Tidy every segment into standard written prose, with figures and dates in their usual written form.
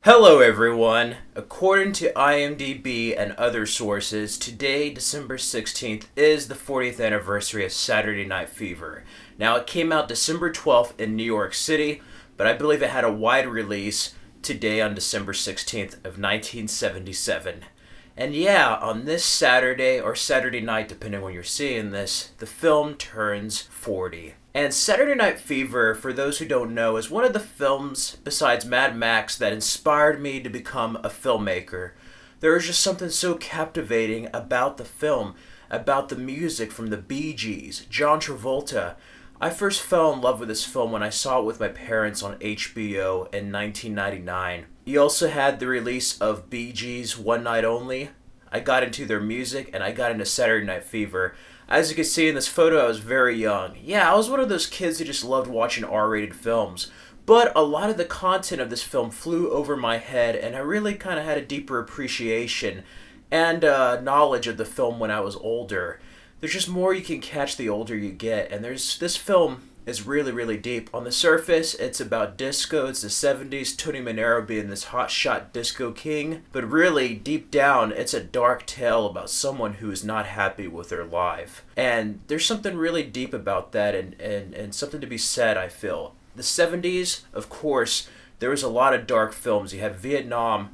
Hello everyone! According to IMDb and other sources, today, December 16th, is the 40th anniversary of Saturday Night Fever. Now, it came out December 12th in New York City, but I believe it had a wide release today on December 16th of 1977. And yeah, on this Saturday, or Saturday night, depending when you're seeing this, the film turns 40. And Saturday Night Fever, for those who don't know, is one of the films, besides Mad Max, that inspired me to become a filmmaker. There was just something so captivating about the film, about the music from the Bee Gees, John Travolta. I first fell in love with this film when I saw it with my parents on HBO in 1999. You also had the release of Bee Gees One Night Only. I got into their music and I got into Saturday Night Fever. As you can see in this photo, I was very young. Yeah, I was one of those kids who just loved watching R-rated films. But a lot of the content of this film flew over my head, and I really kind of had a deeper appreciation and knowledge of the film when I was older. There's just more you can catch the older you get, and this film is really, really deep. On the surface, it's about disco, it's the 70s, Tony Manero being this hotshot disco king. But really, deep down, it's a dark tale about someone who is not happy with their life. And there's something really deep about that and something to be said, I feel. The 70s, of course, there was a lot of dark films. You had Vietnam,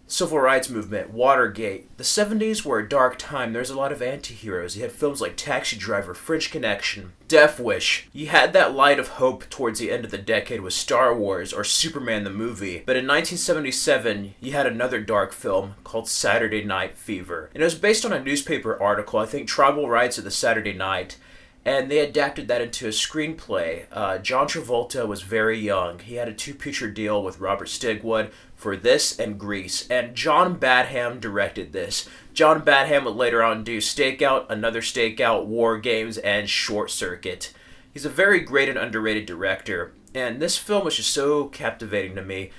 Civil Rights Movement, Watergate. The 70s were a dark time. There's a lot of anti-heroes. You had films like Taxi Driver, French Connection, Death Wish. You had that light of hope towards the end of the decade with Star Wars or Superman the movie. But in 1977, you had another dark film called Saturday Night Fever. And it was based on a newspaper article, I think Tribal Rights of the Saturday Night. And they adapted that into a screenplay. John Travolta was very young. He had a two-picture deal with Robert Stigwood for this and Grease. And John Badham directed this. John Badham would later on do Stakeout, Another Stakeout, War Games, and Short Circuit. He's a very great and underrated director. And this film was just so captivating to me.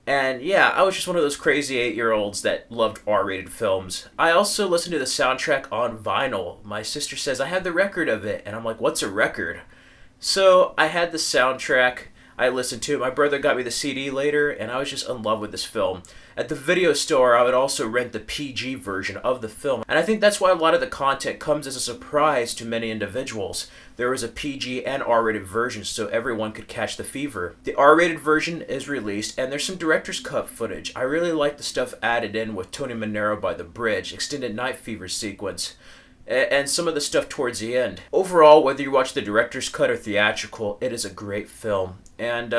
And yeah, I was just one of those crazy 8-year-olds that loved R-rated films. I also listened to the soundtrack on vinyl. My sister says I had the record of it, and I'm like, what's a record? So I had the soundtrack. I listened to it. My brother got me the CD later, and I was just in love with this film. At the video store, I would also rent the PG version of the film. And I think that's why a lot of the content comes as a surprise to many individuals. There was a PG and R-rated version so everyone could catch the fever. The R-rated version is released, and there's some director's cut footage. I really like the stuff added in with Tony Manero by the bridge, extended night fever sequence, and some of the stuff towards the end. Overall, whether you watch the director's cut or theatrical, it is a great film. And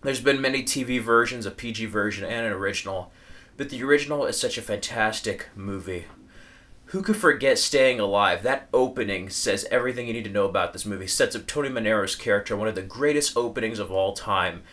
there's been many TV versions, a PG version and an original, but the original is such a fantastic movie. Who could forget Staying Alive? That opening says everything you need to know about this movie. Sets up Tony Manero's character, one of the greatest openings of all time.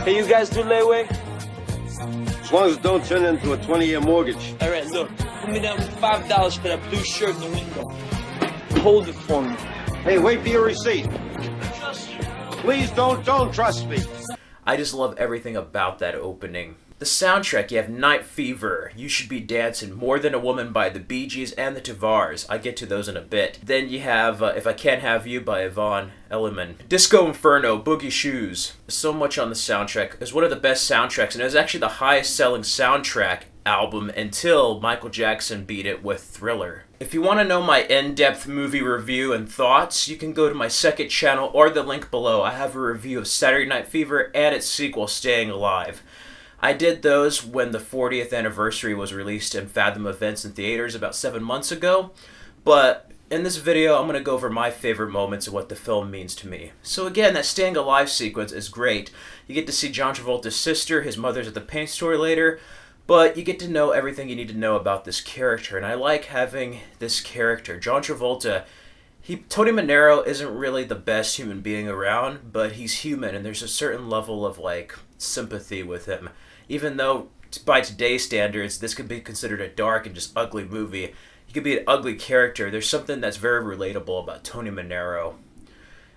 Hey, you guys do layaway? As long as it don't turn into a 20-year mortgage. All right, look. Put me down with $5 for that blue shirt in the window. Hold it for me. Hey, wait for your receipt. Please don't trust me. I just love everything about that opening. The soundtrack, you have Night Fever, You Should Be Dancing, More Than a Woman by the Bee Gees and the Tavars. I get to those in a bit. Then you have If I Can't Have You by Yvonne Elliman. Disco Inferno, Boogie Shoes. So much on the soundtrack. It's one of the best soundtracks, and it was actually the highest selling soundtrack album until Michael Jackson beat it with Thriller. If you want to know my in-depth movie review and thoughts, you can go to my second channel or the link below. I have a review of Saturday Night Fever and its sequel, Staying Alive. I did those when the 40th anniversary was released in Fathom Events in theaters about 7 months ago, but in this video I'm going to go over my favorite moments and what the film means to me. So again, that Staying Alive sequence is great. You get to see John Travolta's sister, his mother's at the paint store later, But you get to know everything you need to know about this character, and I like having this character. John Travolta, Tony Manero isn't really the best human being around, but he's human, and there's a certain level of like sympathy with him. Even though by today's standards, this could be considered a dark and just ugly movie. He could be an ugly character. There's something that's very relatable about Tony Manero.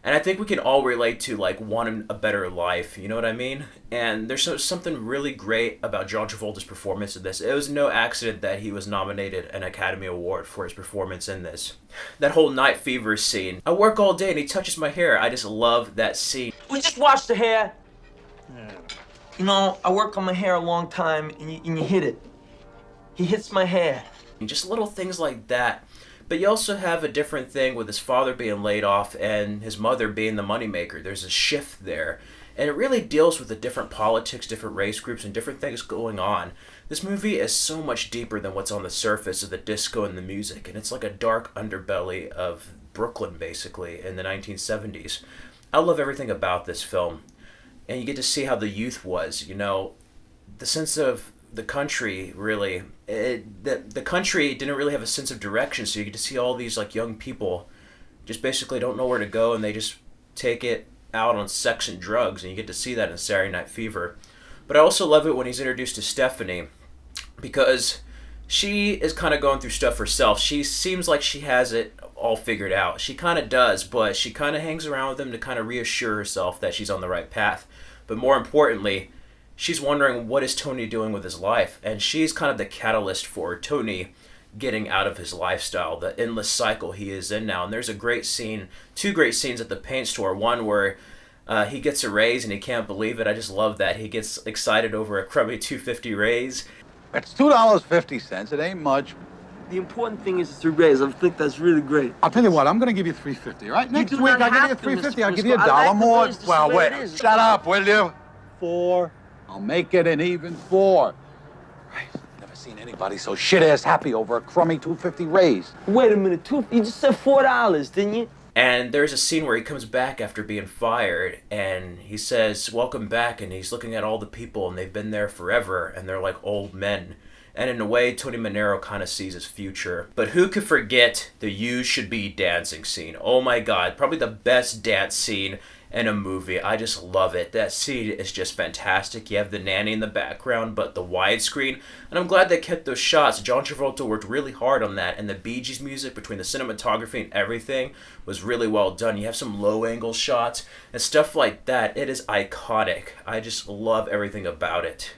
And I think we can all relate to like wanting a better life, you know what I mean? And there's something really great about John Travolta's performance in this. It was no accident that he was nominated an Academy Award for his performance in this. That whole night fever scene. I work all day and he touches my hair. I just love that scene. We just washed the hair. You know, I work on my hair a long time, and you hit it. He hits my hair. And just little things like that. But you also have a different thing with his father being laid off and his mother being the moneymaker. There's a shift there. And it really deals with the different politics, different race groups, and different things going on. This movie is so much deeper than what's on the surface of the disco and the music. And it's like a dark underbelly of Brooklyn, basically, in the 1970s. I love everything about this film. And you get to see how the youth was, you know, the sense of the country, really. The country didn't really have a sense of direction, so you get to see all these like young people just basically don't know where to go, and they just take it out on sex and drugs, and you get to see that in Saturday Night Fever. But I also love it when he's introduced to Stephanie, because she is kind of going through stuff herself. She seems like she has it all figured out. She kind of does, but she kind of hangs around with him to kind of reassure herself that she's on the right path. But more importantly, she's wondering what is Tony doing with his life, and she's kind of the catalyst for Tony getting out of his lifestyle, the endless cycle he is in now. And there's a great scene, two great scenes at the paint store. One where he gets a raise and he can't believe it. I just love that. He gets excited over a crummy $2.50 raise. It's $2.50. It ain't much. The important thing is the raise. I think that's really great. I'll tell you what, I'm going to give you $3.50, right? Next do week, not I'll have give you to, $3.50. I'll Mr. give you a Frisco. I dollar like the more. raise just Well, the way wait. it is. Shut up, will you? 4. I'll make it an even 4. Right. Never seen anybody so shit-ass happy over a crummy $2.50 raise. Wait a minute, you just said $4, didn't you? And there's a scene where he comes back after being fired, and he says, "Welcome back," and he's looking at all the people, and they've been there forever, and they're like old men. And in a way, Tony Manero kind of sees his future. But who could forget the "You Should Be Dancing" scene? Oh my god, probably the best dance scene in a movie. I just love it. That scene is just fantastic. You have the nanny in the background, but the widescreen. And I'm glad they kept those shots. John Travolta worked really hard on that, and the Bee Gees music, between the cinematography and everything, was really well done. You have some low-angle shots and stuff like that. It is iconic. I just love everything about it.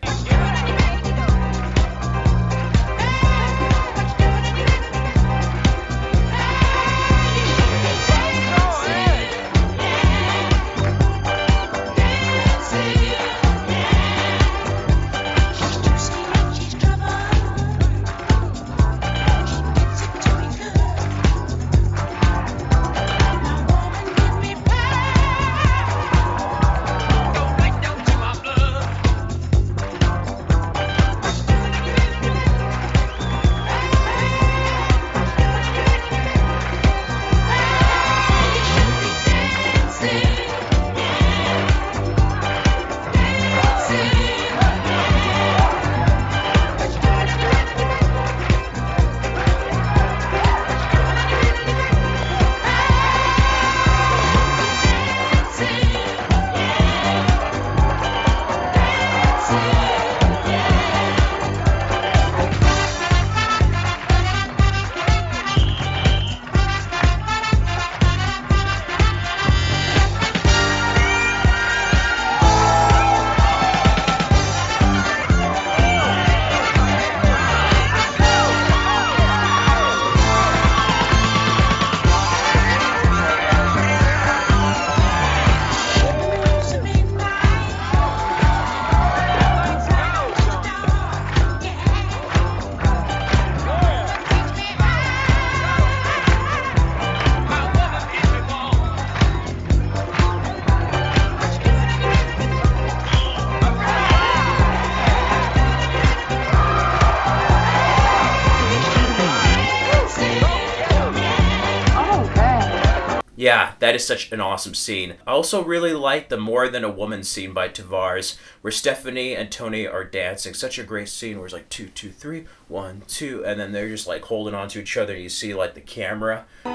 Yeah, that is such an awesome scene. I also really like the More Than a Woman scene by Tavares, where Stephanie and Tony are dancing. Such a great scene where it's like 2, 2, 3, 1, 2, and then they're just like holding on to each other. And you see like the camera. More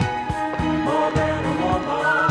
than a woman.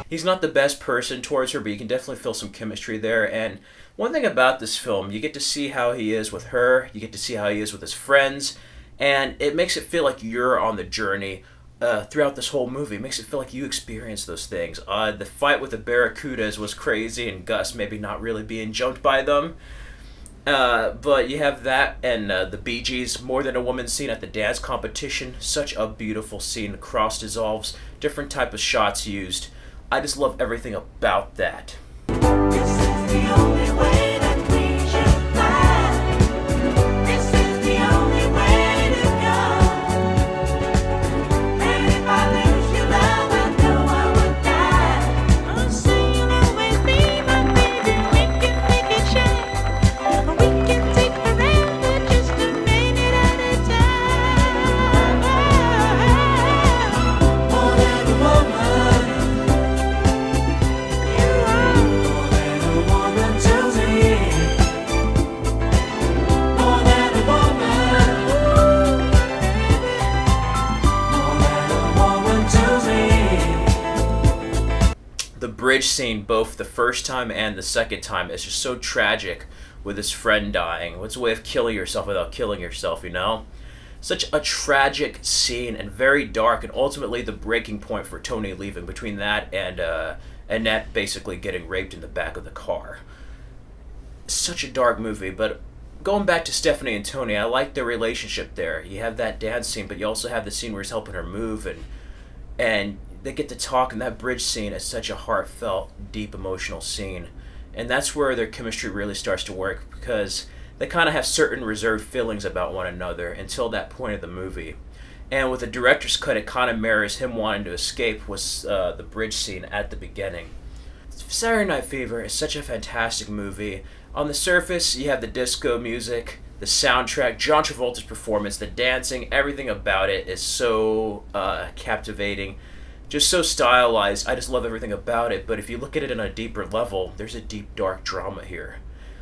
He's not the best person towards her, but you can definitely feel some chemistry there. And one thing about this film, you get to see how he is with her, you get to see how he is with his friends, and it makes it feel like you're on the journey throughout this whole movie. It makes it feel like you experienced those things. The fight with the Barracudas was crazy, and Gus maybe not really being jumped by them. But you have that and the Bee Gees' More Than a Woman scene at the dance competition. Such a beautiful scene. Cross dissolves, different type of shots used. I just love everything about that. This is the only way that we should fly. This is the only way to go. And if I lose your love, I know I would die. I'll say you'll always be my baby. We can make it shine. We can take forever just a minute at a time. More than a woman. The bridge scene, both the first time and the second time, is just so tragic with his friend dying. What's a way of killing yourself without killing yourself, you know? Such a tragic scene and very dark, and ultimately the breaking point for Tony leaving between that and Annette basically getting raped in the back of the car. Such a dark movie, but going back to Stephanie and Tony, I like their relationship there. You have that dance scene, but you also have the scene where he's helping her move, and they get to talk, and that bridge scene is such a heartfelt, deep, emotional scene. And that's where their chemistry really starts to work, because they kind of have certain reserved feelings about one another until that point of the movie. And with the director's cut, it kind of mirrors him wanting to escape was the bridge scene at the beginning. Saturday Night Fever is such a fantastic movie. On the surface, you have the disco music, the soundtrack, John Travolta's performance, the dancing, everything about it is so captivating. Just so stylized. I just love everything about it. But if you look at it on a deeper level, there's a deep, dark drama here.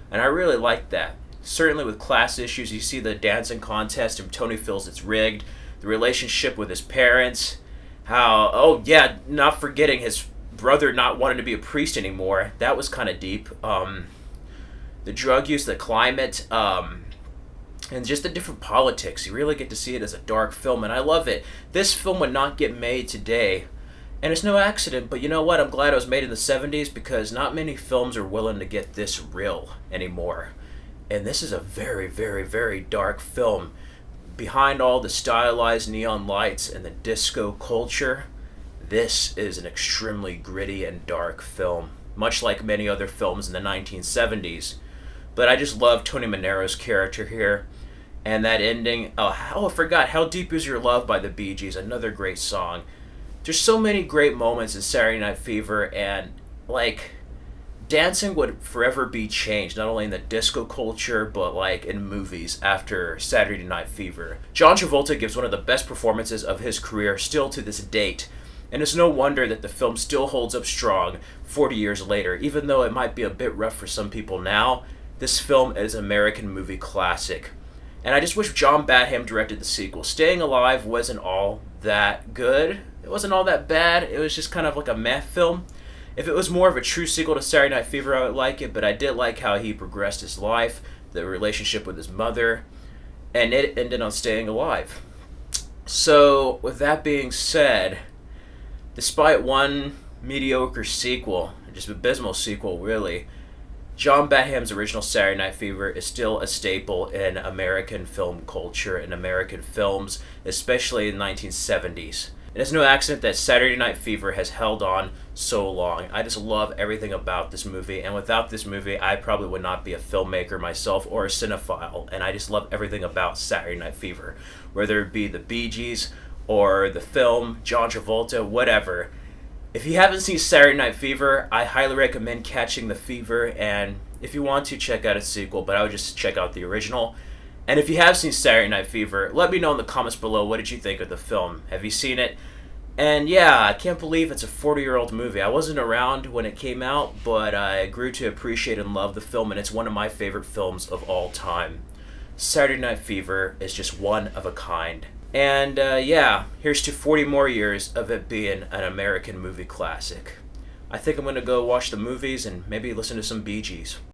And I really like that. Certainly with class issues, you see the dancing contest and Tony feels it's rigged. The relationship with his parents. How, oh yeah, not forgetting his brother not wanting to be a priest anymore. That was kind of deep. The drug use, the climate, and just the different politics. You really get to see it as a dark film, and I love it. This film would not get made today. And it's no accident, but you know what? I'm glad it was made in the 70s because not many films are willing to get this real anymore. And this is a very, very, very dark film. Behind all the stylized neon lights and the disco culture, this is an extremely gritty and dark film, much like many other films in the 1970s. But I just love Tony Manero's character here. And that ending, I forgot, How Deep Is Your Love by the Bee Gees, another great song. There's so many great moments in Saturday Night Fever, and like dancing would forever be changed, not only in the disco culture, but like in movies after Saturday Night Fever. John Travolta gives one of the best performances of his career still to this date, and it's no wonder that the film still holds up strong 40 years later. Even though it might be a bit rough for some people now, this film is an American movie classic. And I just wish John Badham directed the sequel. Staying Alive wasn't all that good. It wasn't all that bad. It was just kind of like a meh film. If it was more of a true sequel to Saturday Night Fever, I would like it, but I did like how he progressed his life, the relationship with his mother, and it ended on Staying Alive. So, with that being said, despite one mediocre sequel, just abysmal sequel really, John Badham's original Saturday Night Fever is still a staple in American film culture and American films, especially in the 1970s. And it's no accident that Saturday Night Fever has held on so long. I just love everything about this movie, and without this movie, I probably would not be a filmmaker myself or a cinephile, and I just love everything about Saturday Night Fever. Whether it be the Bee Gees, or the film, John Travolta, whatever. If you haven't seen Saturday Night Fever, I highly recommend catching the fever, and if you want to, check out a sequel, but I would just check out the original. And if you have seen Saturday Night Fever, let me know in the comments below, what did you think of the film? Have you seen it? And yeah, I can't believe it's a 40-year-old movie. I wasn't around when it came out, but I grew to appreciate and love the film, and it's one of my favorite films of all time. Saturday Night Fever is just one of a kind. And yeah, here's to 40 more years of it being an American movie classic. I think I'm going to go watch the movies and maybe listen to some Bee Gees.